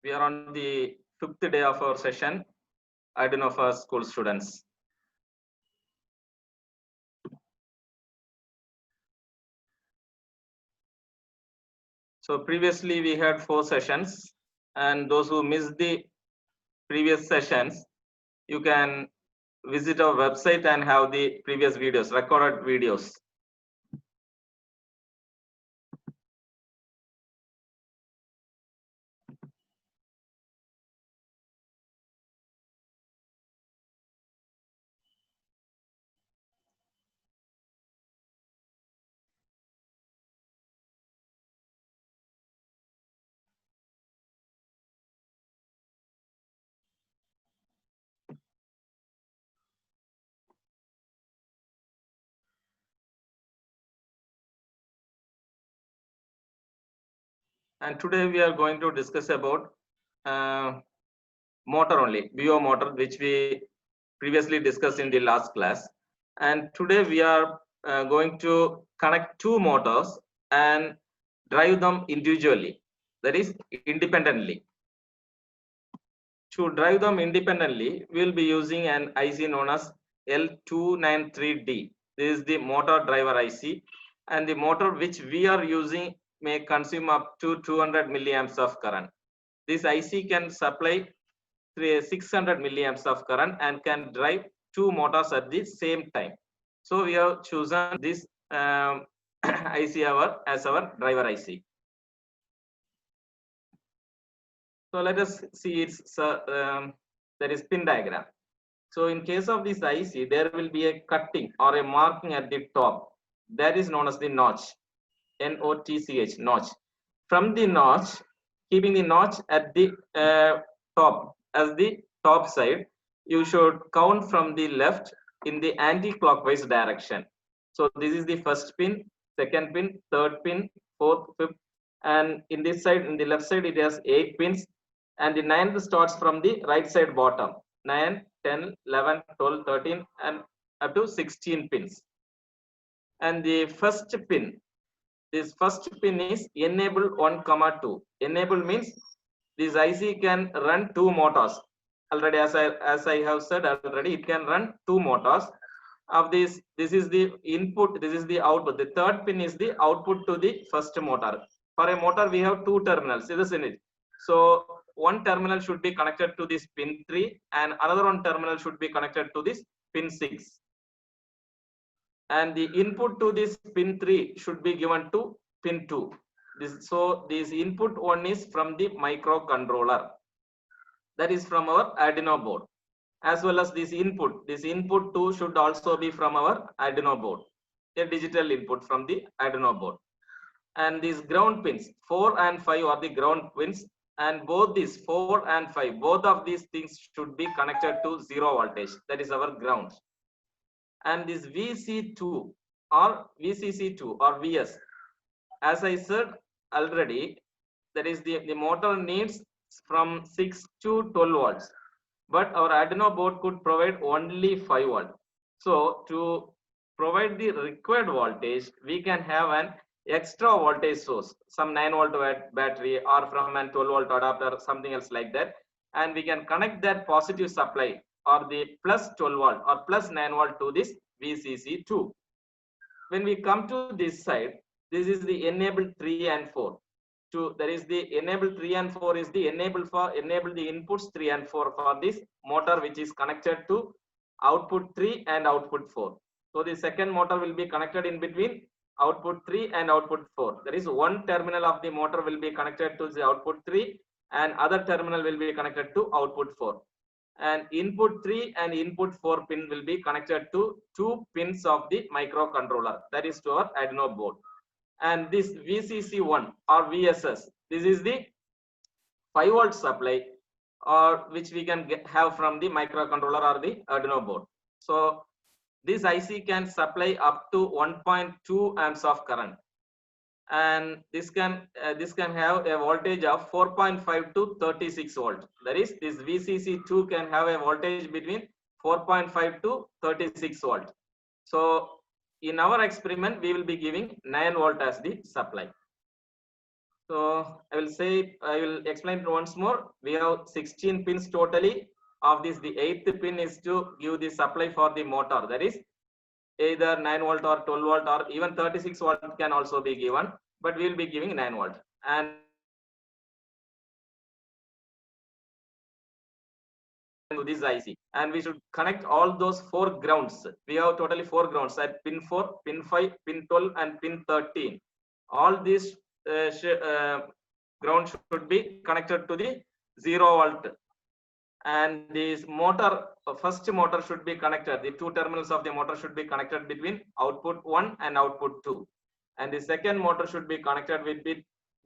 We are on the 5th day of our session, Arduino for school students. So previously we had 4 sessions, and those who missed the previous sessions, you can visit our website and have the previous videos, recorded videos. And today we are going to discuss about motor only, BO motor, which we previously discussed in the last class. And today we are going to connect 2 motors and drive them individually, that is independently. To drive them independently, we will be using an IC known as L293D. This is the motor driver IC, and the motor which we are using may consume up to 200 milliamps of current. This IC can supply 600 milliamps of current and can drive 2 motors at the same time. So we have chosen this IC as our driver IC. So let us see its there is pin diagram. So in case of this IC, there will be a cutting or a marking at the top. That is known as the notch, N-O-T-C-H, notch. From the notch, keeping the notch at the top as the top side, you should count from the left in the anti-clockwise direction. So this is the first pin, second pin, third pin, fourth, fifth, and in this side, in the left side, it has 8 pins, and the 9th starts from the right side bottom. 9, 10, 11, 12, 13, and up to 16 pins. And the first pin, this first pin is enable 1, 2. Enable means this IC can run 2 motors. Already, as I have said already, it can run 2 motors. Of this is the input, this is the output. The third pin is the output to the first motor. For a motor, we have 2 terminals, isn't it? So one terminal should be connected to this pin 3, and another one terminal should be connected to this pin 6. And the input to this pin 3 should be given to pin 2. So this input one is from the microcontroller, that is from our Arduino board, as well as this input 2 should also be from our Arduino board, a digital input from the Arduino board. And these ground pins 4 and 5 are the ground pins, and both these 4 and 5, both of these things should be connected to 0 voltage, that is our ground. And this VC2 or VCC2 or VS, as I said already, that is the motor needs from 6 to 12 volts, but our Arduino board could provide only 5 volt. So to provide the required voltage, we can have an extra voltage source, some 9 volt battery or from an 12 volt adapter, something else like that, and we can connect that positive supply or the plus 12 volt or plus 9 volt to this VCC2. When we come to this side, this is the enable 3 and 4. There is the enable 3 and 4 is the enable the inputs 3 and 4 for this motor, which is connected to output 3 and output 4. So the second motor will be connected in between output 3 and output 4. There is one terminal of the motor will be connected to the output 3, and other terminal will be connected to output 4. And input 3 and input 4 pin will be connected to 2 pins of the microcontroller, that is to our Arduino board. And this VCC1 or VSS, this is the 5 volt supply, or which we can have from the microcontroller or the Arduino board. So this IC can supply up to 1.2 amps of current, and this can have a voltage of 4.5 to 36 volt. That is, this VCC2 can have a voltage between 4.5 to 36 volt. So in our experiment, we will be giving 9 volt as the supply. So I will say, I will explain it once more. We have 16 pins totally. Of this, the 8th pin is to give the supply for the motor. That is either 9 volt or 12 volt or even 36 volt can also be given, but we will be giving 9 volt. And to this IC, and we should connect all those 4 grounds. We have totally 4 grounds at pin 4, pin 5, pin 12, and pin 13. All these ground should be connected to the 0 volt, and this motor, first motor should be connected. The 2 terminals of the motor should be connected between output 1 and output 2, and the second motor should be connected with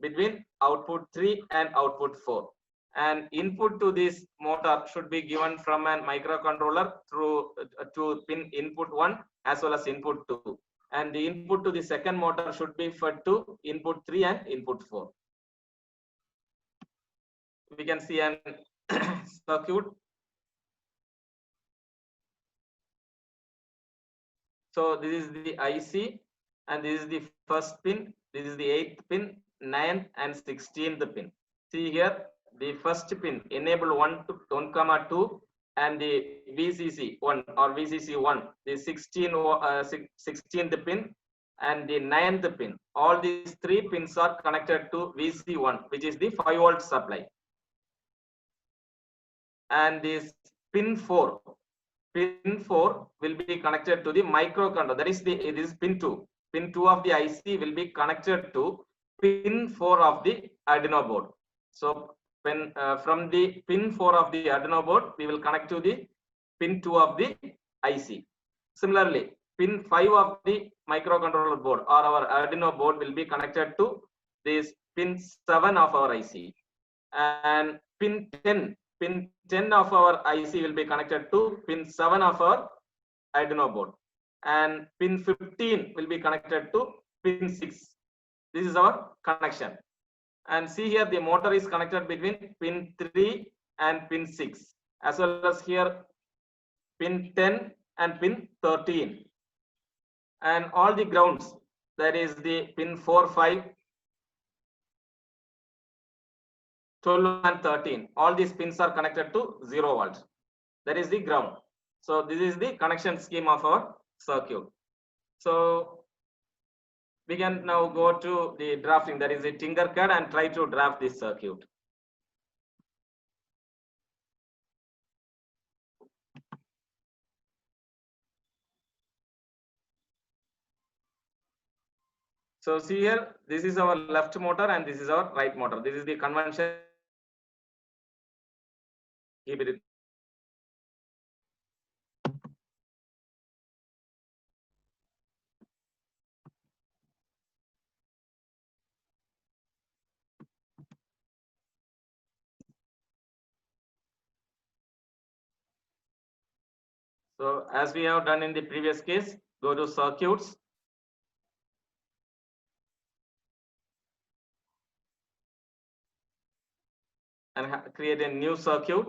between output 3 and output 4. And input to this motor should be given from a microcontroller through to pin input 1 as well as input 2, and the input to the second motor should be fed to input 3 and input 4. We can see an circuit. So this is the IC, and this is the first pin, this is the 8th pin, 9th and 16th pin. See here, the first pin enable 1 to 1,2, and the VCC 1 or VCC 1, the 16th pin and the 9th pin. All these 3 pins are connected to VC1, which is the 5 volt supply. And this pin 4 will be connected to the microcontroller. That is this pin 2. Pin 2 of the IC will be connected to pin 4 of the Arduino board. So from the pin 4 of the Arduino board, we will connect to the pin 2 of the IC. Similarly, pin 5 of the microcontroller board or our Arduino board will be connected to this pin 7 of our IC. And pin 10 of our IC will be connected to pin 7 of our Arduino board, and pin 15 will be connected to pin 6. This is our connection. And see here, the motor is connected between pin 3 and pin 6, as well as here pin 10 and pin 13. And all the grounds, that is the pin 4, 5, 12 and 13, all these pins are connected to 0 volt. That is the ground. So this is the connection scheme of our circuit. So we can now go to the drafting, that is the Tinkercad, and try to draft this circuit. So see here, this is our left motor and this is our right motor. This is the convention. Keep it. So as we have done in the previous case, go to circuits. And create a new circuit.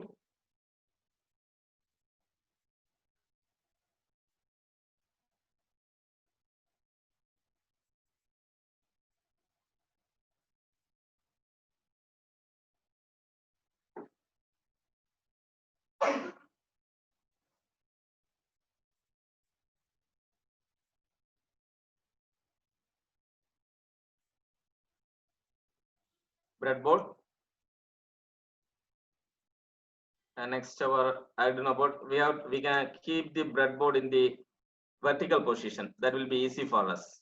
Breadboard. And next our Arduino board, we can keep the breadboard in the vertical position. That will be easy for us.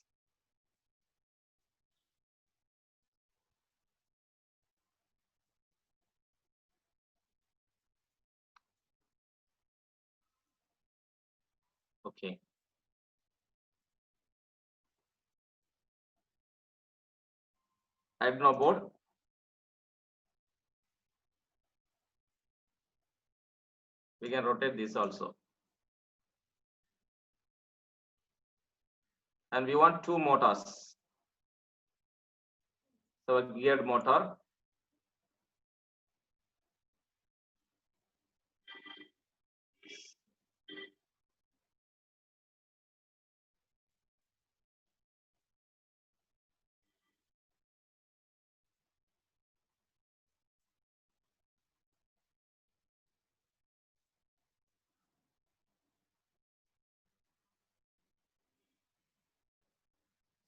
Okay. Arduino board. We can rotate this also. And we want 2 motors. So a geared motor.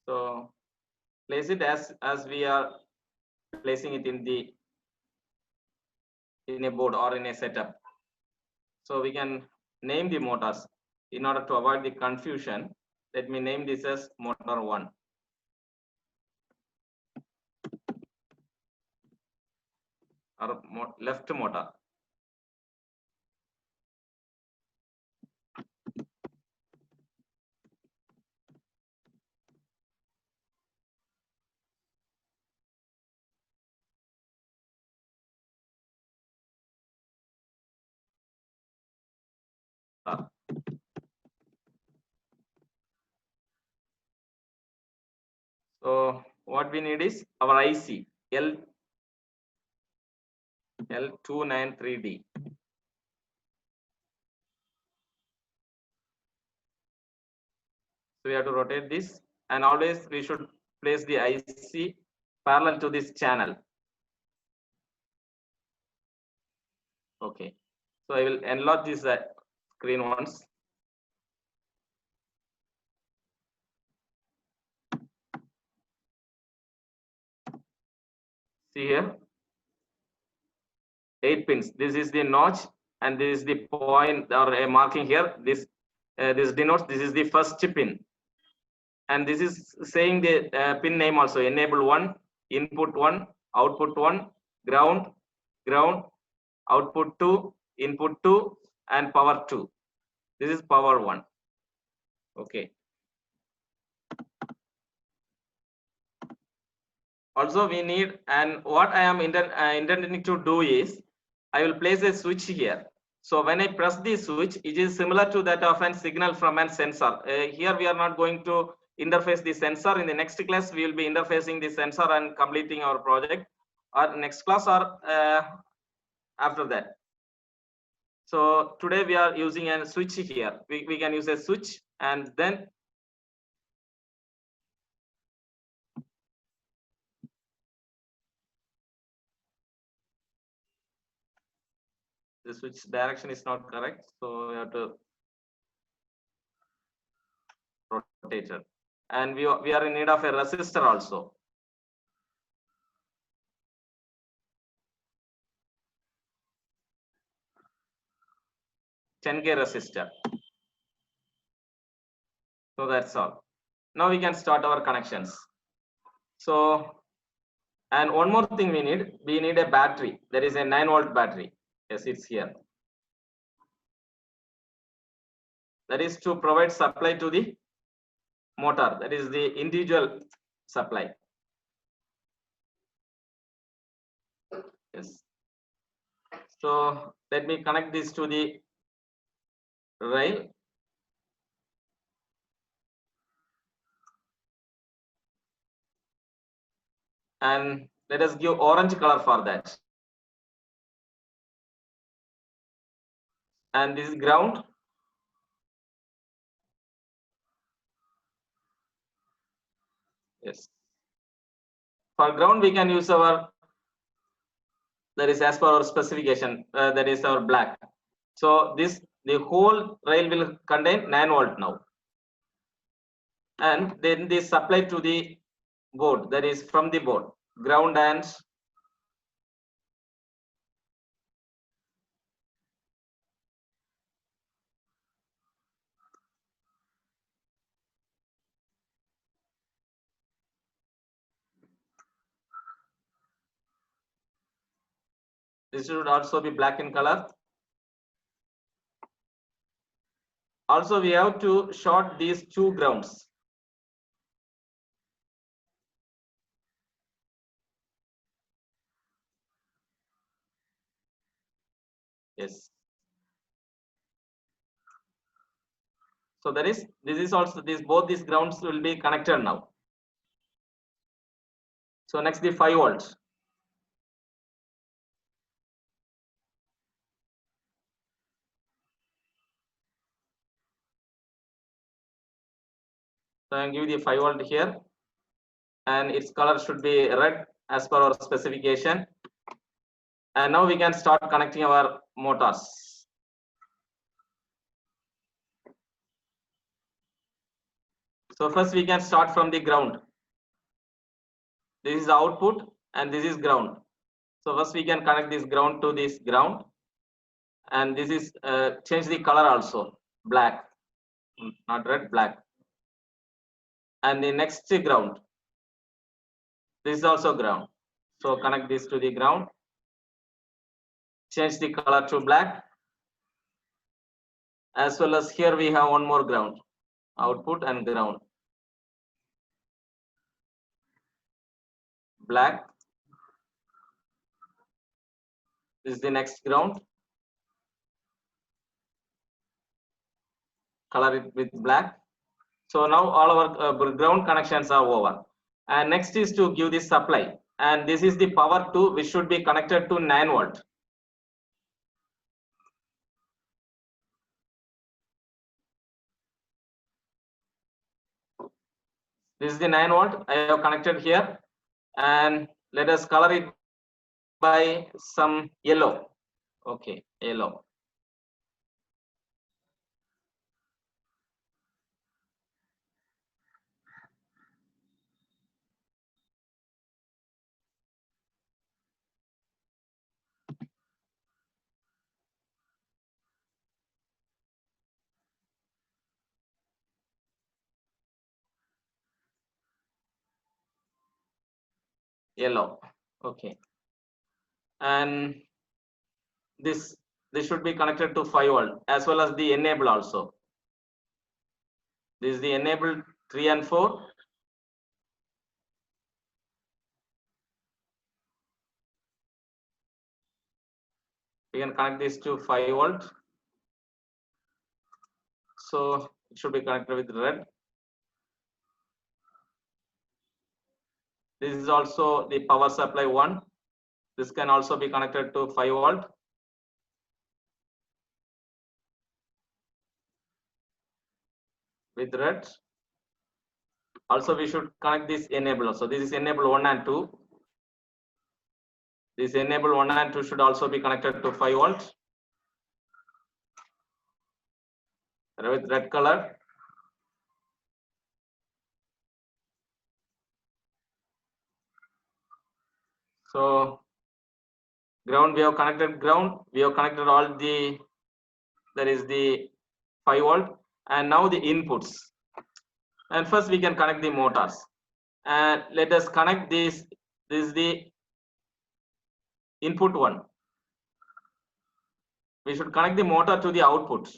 So place it as we are placing it in a board or in a setup. So we can name the motors in order to avoid the confusion. Let me name this as motor 1. Or left motor. So what we need is our IC L293D. So we have to rotate this, and always we should place the IC parallel to this channel. Okay. So I will enlarge this screen once. See here, 8 pins. This is the notch, and this is the point or a marking here. This denotes this is the first pin, and this is saying the pin name also. Enable 1, input 1, output 1, ground, output 2, input 2, and power 2. This is power 1. Okay. Also we need, and what I am intending to do is I will place a switch here. So when I press the switch, it is similar to that of a signal from a sensor. Here we are not going to interface the sensor. In the next class we will be interfacing the sensor and completing our project, or next class, or after that. So today we are using a switch here. We can use a switch, and then the switch direction is not correct, so we have to rotate it. And we are in need of a resistor also. $10K resistor. So that's all. Now we can start our connections. So, and one more thing we need a battery. There is a 9-volt battery. Yes, it's here. That is to provide supply to the motor. That is the individual supply. Yes. So let me connect this to the rail. And let us give orange color for that. And this is ground. Yes. For ground, we can use our, that is as per our specification, that is our black. So the whole rail will contain 9-volt now. And then this supply to the board, that is from the board, ground and this should also be black in color. Also, we have to short these 2 grounds. Yes. So that is, this is also, both these grounds will be connected now. So next the 5 volts. So I give the 5 volt here, and its color should be red as per our specification. And now we can start connecting our motors. So first we can start from the ground. This is output and this is ground. So first we can connect this ground to this ground, and this is change the color also, black, not red, black. And the next ground, this is also ground. So connect this to the ground, change the color to black, as well as here we have one more ground, output and ground, black. This is the next ground, color it with black. So now all our ground connections are over, and next is to give this supply, and this is the power 2 which should be connected to 9 volt. This is the 9 volt I have connected here, and let us color it by some yellow. Okay, yellow. Yellow. Okay, and this should be connected to 5 volt, as well as the enable also. This is the enable 3 and 4. We can connect this to 5 volt. So it should be connected with red. This is also the power supply 1. This can also be connected to 5 volt. With red. Also we should connect this enable. So this is enable 1 and 2. This enable 1 and 2 should also be connected to 5 volt. With red color. So ground, we have connected ground, we have connected all the, there is the 5 volt, and now the inputs. And first we can connect the motors, and let us connect this. This is the input 1. We should connect the motor to the output.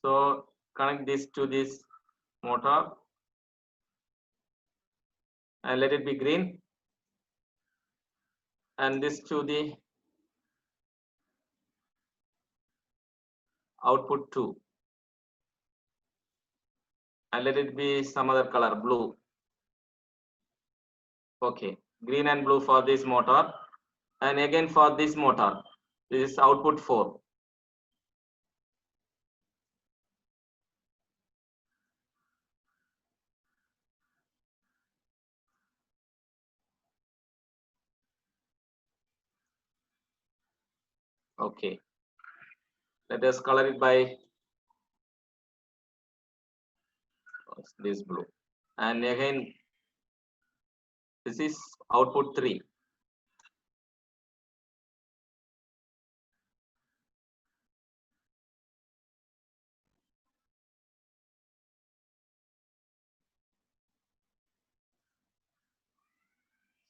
So connect this to this motor and let it be green, and this to the output 2, and let it be some other color, blue. Okay, green and blue for this motor, and again for this motor, this is output 4. Okay, let us color it by this blue, and again this is output 3.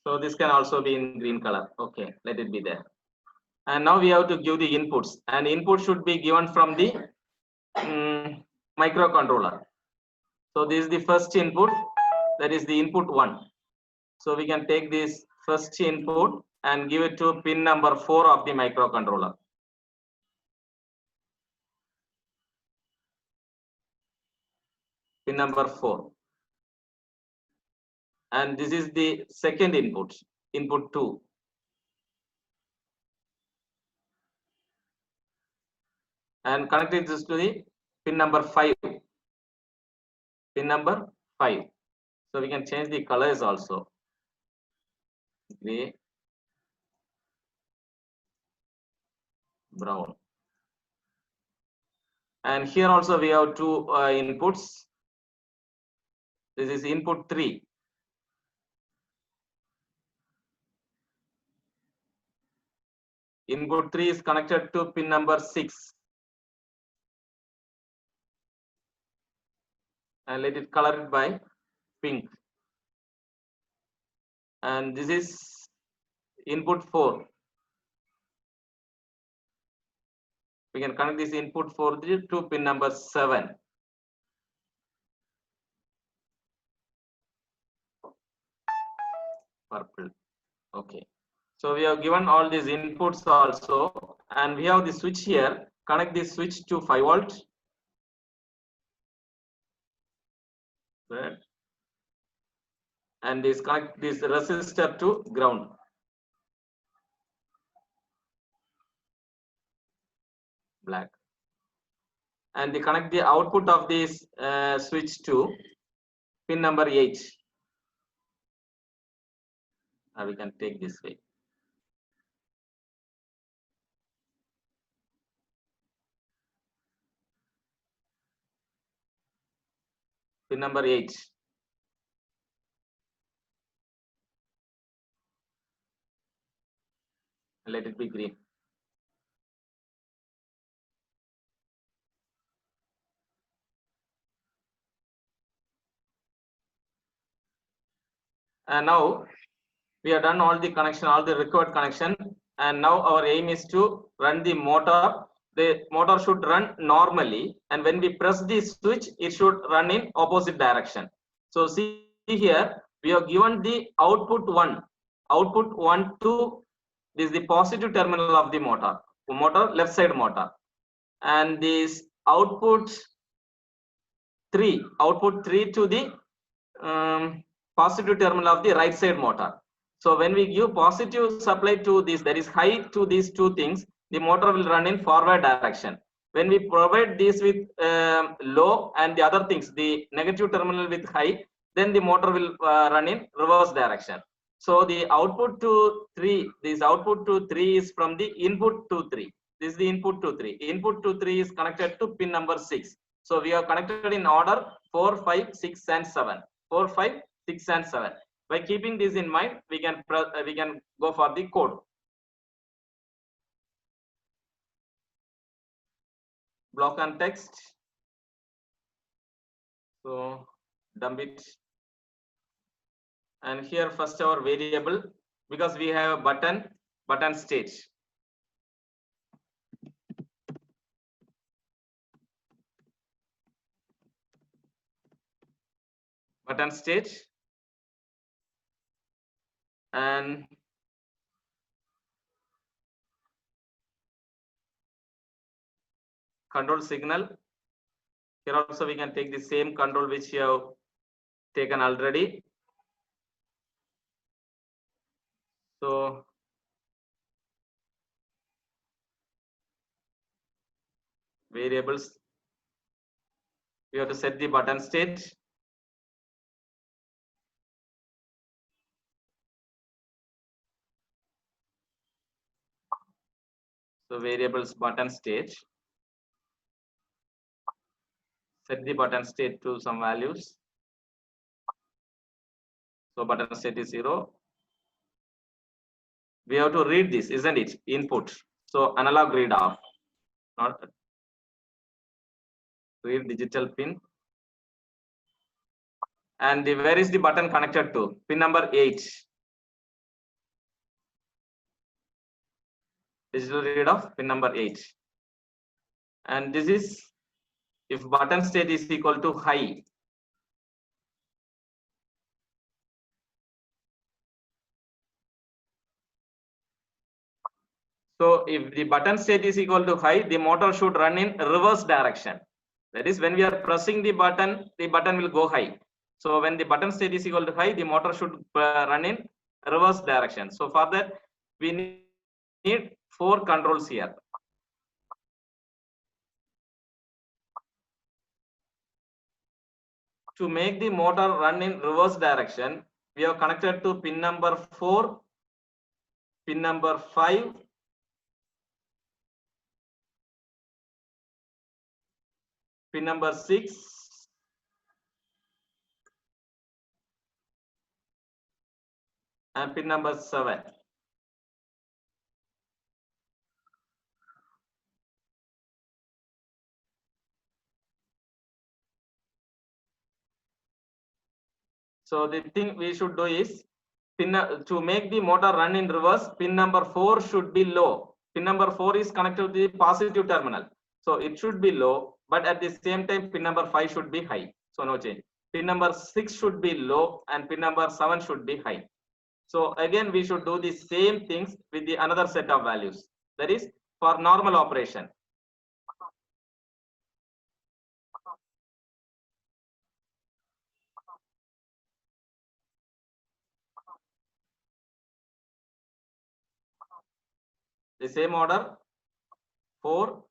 So this can also be in green color. Okay, let it be there. And now we have to give the inputs, and input should be given from the microcontroller. So this is the first input, that is the input 1. So we can take this first input and give it to pin number 4 of the microcontroller. Pin number 4. And this is the second input, input 2. And connect this to the pin number 5. Pin number 5. So we can change the colors also. Gray, brown. And here also we have 2 inputs. This is input 3. Input 3 is connected to pin number 6. And let it color it by pink. And this is input 4. We can connect this input 4 to pin number 7. Purple. Okay. So we have given all these inputs also, and we have the switch here. Connect this switch to 5 volt. Right. And this connect this resistor to ground. Black. And they connect the output of this switch to pin number 8. We can take this way. Pin number 8. Let it be green. And now we have done all the connection, all the required connection, and now our aim is to run the motor. The motor should run normally, and when we press the switch, it should run in opposite direction. So see here, we have given the output 1 to this is the positive terminal of the motor, left side motor, and this output 3 to the positive terminal of the right side motor. So when we give positive supply to this, that is high to these two things, the motor will run in forward direction. When we provide this with low and the other things, the negative terminal with high, then the motor will run in reverse direction. So the output to 3, this output to 3 is from the input to 3. This is the input to 3. Input to 3 is connected to pin number 6. So we are connected in order 4, 5, 6, and 7. 4, 5, 6, and 7. By keeping this in mind, we can go for the code. Block and text. So dump it. And here first our variable, because we have a button stage. Button stage. And control signal. Here also we can take the same control which you have taken already. So variables, we have to set the button state. So variables button state. Set the button state to some values. So button state is 0. We have to read this, isn't it? Input. So analog read off, not read digital pin. And where is the button connected to? Pin number 8. Digital read off pin number 8. And this is if button state is equal to high. So if the button state is equal to high, the motor should run in reverse direction. That is, when we are pressing the button will go high. So when the button state is equal to high, the motor should run in reverse direction. So for that, we need 4 controls here. To make the motor run in reverse direction, we have connected to pin number 4, pin number 5, pin number 6, and pin number 7. So the thing we should do is to make the motor run in reverse, pin number 4 should be low. Pin number 4 is connected to the positive terminal. So it should be low, but at the same time, pin number 5 should be high. So no change. Pin number 6 should be low and pin number 7 should be high. So again, we should do the same things with the another set of values. That is for normal operation. The same order, 4,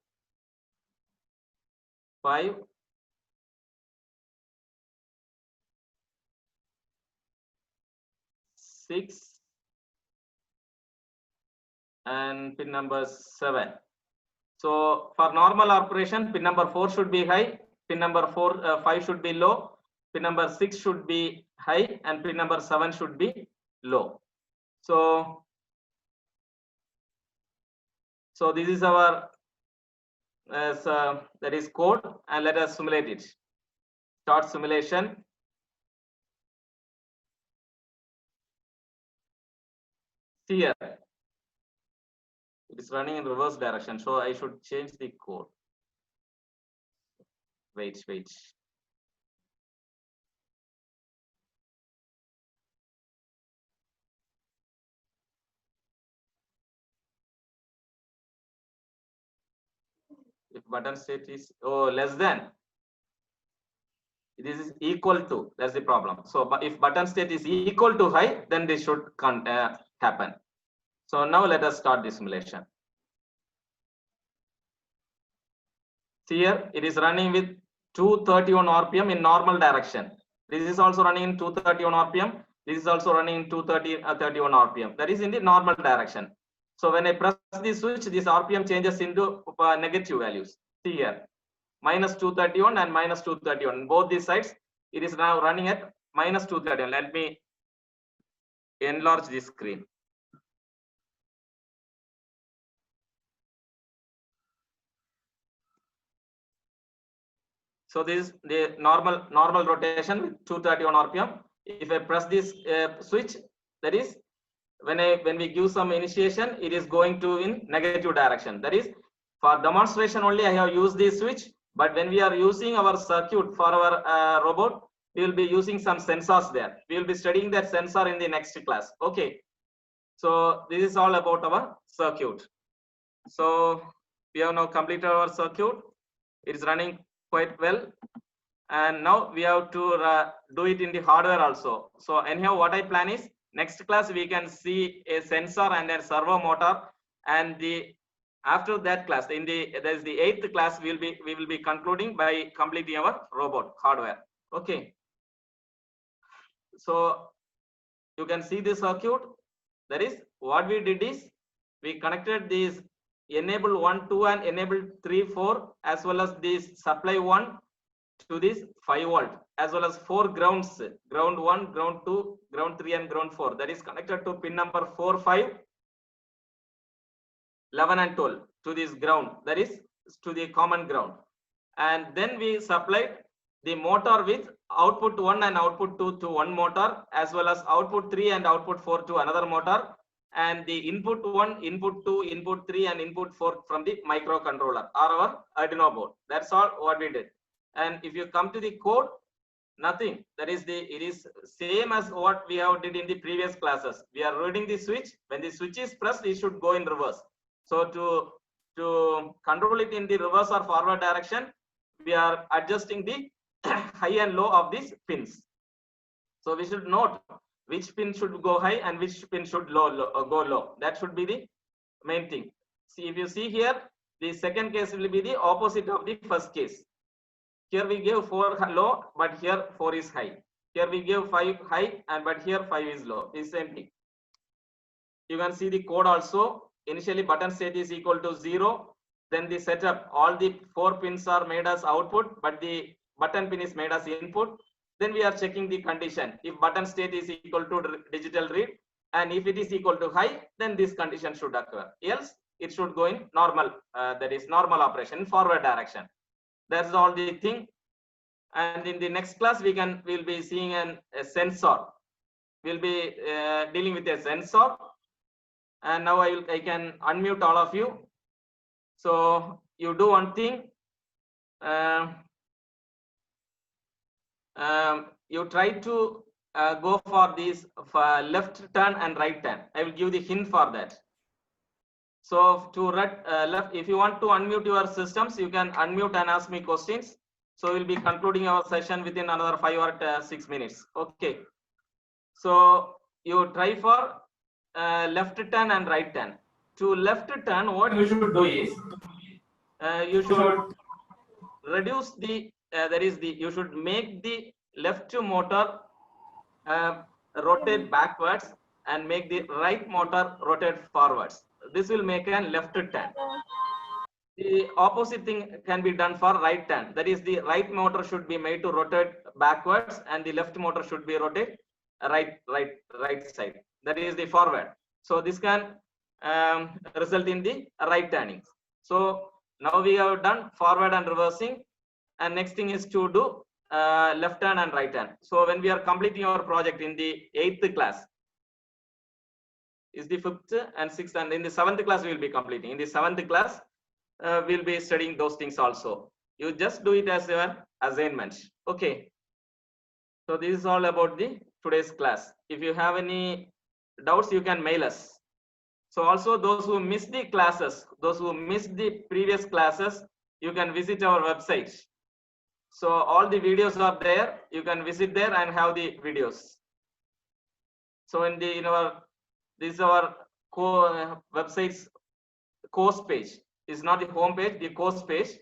5, 6, and pin number 7. So for normal operation, pin number 4 should be high, pin number 5 should be low, pin number 6 should be high, and pin number 7 should be low. So this is our that is code, and let us simulate it. Start simulation. See here, it is running in reverse direction, so I should change the code. Wait. If button state is less than, this is equal to, that's the problem. So if button state is equal to high, then this should happen. So now let us start the simulation. See here, it is running with 231 RPM in normal direction. This is also running in 231 RPM. This is also running in 231 RPM. That is in the normal direction. So when I press the switch, this RPM changes into negative values. See here, minus 231 and minus 231. Both these sides, it is now running at minus 231. Let me enlarge this screen. So this is the normal rotation with 231 RPM. If I press this switch, that is when we give some initiation, it is going to in negative direction. That is for demonstration only I have used this switch, but when we are using our circuit for our robot, we will be using some sensors there. We will be studying that sensor in the next class. Okay. So this is all about our circuit. So we have now completed our circuit. It is running quite well. And now we have to do it in the hardware also. So anyhow, what I plan is next class we can see a sensor and a servo motor, and after that class, there is the 8th class, we will be concluding by completing our robot hardware. Okay. So you can see the circuit. That is what we did is we connected these enable 1, 2 and enable 3, 4 as well as this supply 1 to this 5 volt as well as 4 grounds, ground 1, ground 2, ground 3 and ground 4, that is connected to pin number 4, 5, 11 and 12 to this ground, that is to the common ground. And then we supplied the motor with output 1 and output 2 to one motor as well as output 3 and output 4 to another motor, and the input 1, input 2, input 3 and input 4 from the microcontroller or our Arduino board. That's all what we did. And if you come to the code, nothing. That is it is same as what we have did in the previous classes. We are reading the switch. When the switch is pressed, it should go in reverse. So to control it in the reverse or forward direction, we are adjusting the high and low of these pins. So we should note which pin should go high and which pin should go low. That should be the main thing. See, if you see here, the second case will be the opposite of the first case. Here we give 4 low, but here 4 is high. Here we give 5 high, but here 5 is low. It's same thing. You can see the code also. Initially button state is equal to 0. Then the setup, all the 4 pins are made as output, but the button pin is made as input. Then we are checking the condition. If button state is equal to digital read, and if it is equal to high, then this condition should occur, else it should go in normal, that is normal operation, forward direction. That's all the thing. And in the next class we'll be seeing a sensor. We'll be dealing with a sensor. And now I can unmute all of you. So you do one thing. You try to go for these left turn and right turn. I will give the hint for that. So to left, if you want to unmute your systems, you can unmute and ask me questions. So we'll be concluding our session within another 5 or 6 minutes. Okay. So you try for left turn and right turn. To left turn, what you should do is you should reduce the you should make the left motor rotate backwards and make the right motor rotate forwards. This will make a left turn. The opposite thing can be done for right turn. That is, the right motor should be made to rotate backwards and the left motor should be rotate right side. That is the forward. So this can result in the right turning. So now we have done forward and reversing, and next thing is to do left turn and right turn. So when we are completing our project in the 8th class, is the 5th and 6th, and in the 7th class we will be completing. In the 7th class we'll be studying those things also. You just do it as your assignment. Okay. So this is all about the today's class. If you have any doubts, you can mail us. So also those who missed the classes, those who missed the previous classes, you can visit our website. So all the videos are there. You can visit there and have the videos. So this is our website's course page. It's not the home page, the course page.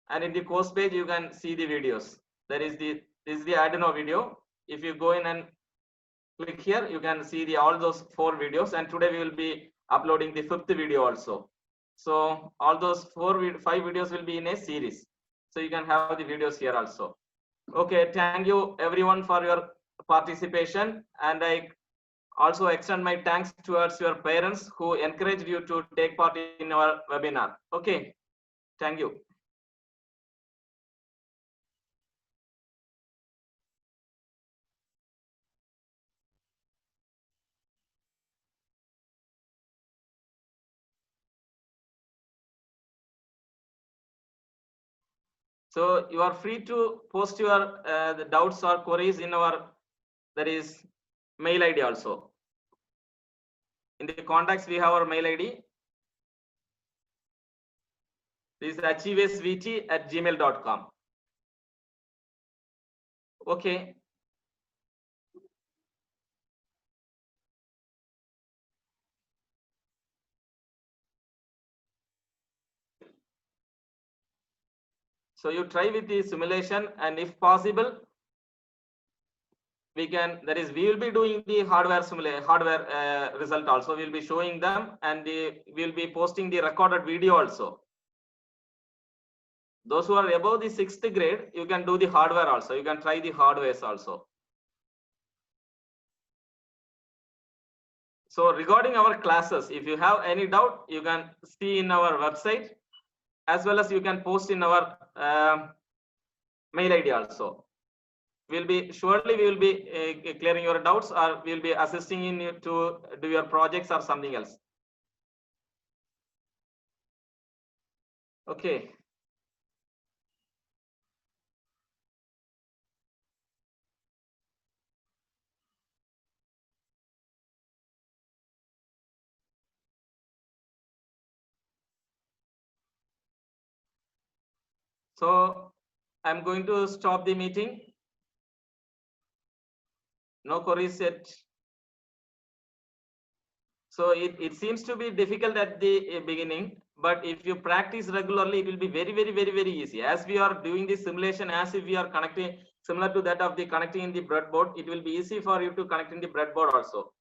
And in the course page, you can see the videos. This is the Arduino video. If you go in and click here, you can see all those 4 videos. And today we will be uploading the 5th video also. So all those 5 videos will be in a series. So you can have the videos here also. Okay, thank you everyone for your participation. And I also extend my thanks towards your parents who encouraged you to take part in our webinar. Okay, thank you. So you are free to post your the doubts or queries in our mail ID also. In the contacts, we have our mail ID. This is achievesvt@gmail.com. Okay. So you try with the simulation, and if possible, we will be doing the hardware result also. We'll be showing them, and we'll be posting the recorded video also. Those who are above the 6th grade, you can do the hardware also. You can try the hardwares also. So regarding our classes, if you have any doubt, you can see in our website, as well as you can post in our mail ID also. We will be clearing your doubts, or we'll be assisting in you to do your projects or something else. Okay. So I'm going to stop the meeting. No queries yet. So it seems to be difficult at the beginning, but if you practice regularly, it will be very easy. As we are doing this simulation, as if we are connecting, similar to that of the connecting in the breadboard, it will be easy for you to connect in the breadboard also.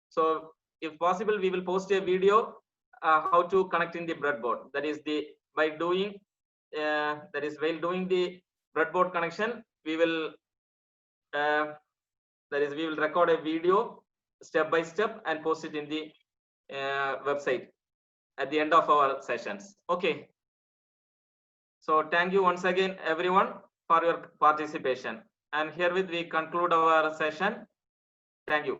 So if possible, we will post a video how to connect in the breadboard. That is while doing the breadboard connection, we will record a video step by step and post it in the website at the end of our sessions. Okay. So thank you once again, everyone, for your participation. And herewith we conclude our session. Thank you.